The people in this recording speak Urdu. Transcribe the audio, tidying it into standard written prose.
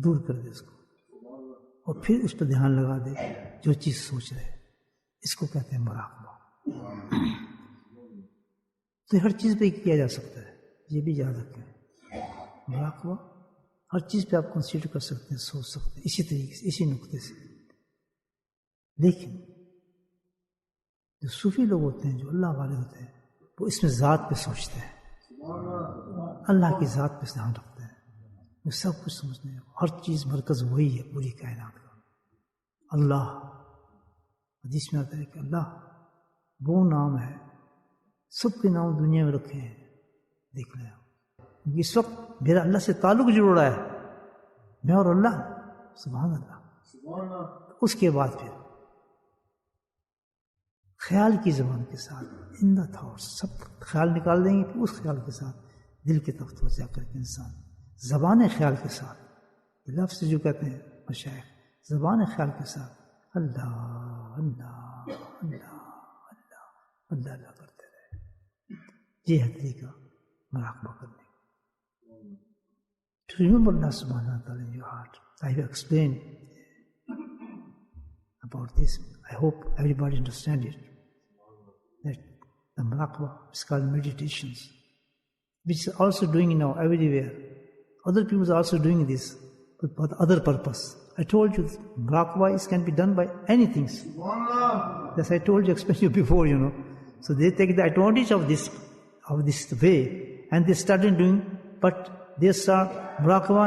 دور کر دے اس کو، اور پھر اس پہ دھیان لگا دے جو چیز سوچ رہے. اس کو کہتے ہیں مراقبہ. تو ہر چیز پہ کیا جا سکتا ہے، یہ بھی یاد رکھیں. مراقبہ ہر چیز پہ آپ کنسیڈر کر سکتے ہیں، سوچ سکتے ہیں اسی طریقے سے، اسی نقطے سے. لیکن جو صوفی لوگ ہوتے ہیں، جو اللہ والے ہوتے ہیں، وہ اس میں ذات پہ سوچتے ہیں، اللہ کی ذات پہ دھیان رکھتے ہیں. وہ سب کچھ سمجھنے ہیں، ہر چیز مرکز وہی ہے پوری کائنات کا. اللہ، حدیث میں آتا ہے کہ اللہ وہ نام ہے، سب کے نام دنیا میں رکھے ہیں. دیکھ لیں اس وقت میرا اللہ سے تعلق جڑ رہا ہے، میں اور اللہ. سبحان اللہ. اس کے بعد پھر خیال کی زبان کے ساتھ ان دا تھاٹس، سب خیال نکال دیں گے، پھر اس خیال کے ساتھ دل کی طرف توجہ کر کے انسان زبان خیال کے ساتھ، لفظ جو کہتے ہیں مشائخ، زبان خیال کے ساتھ اللہ اللہ اللہ اللہ اللہ اللہ کرتے رہے. یہ ہے طریقہ مراقبہ کرنے. To remember Allah subhanahu wa ta'ala in your heart. I have explained about this. I hope everybody understands it. That the muraqabah is called meditations, which is also doing now everywhere. Other people are also doing this, but for other purpose. I told you muraqabah can be done by anything. As I told you, explained you before, So they take the advantage of this way, and they started doing, but they start muraqabah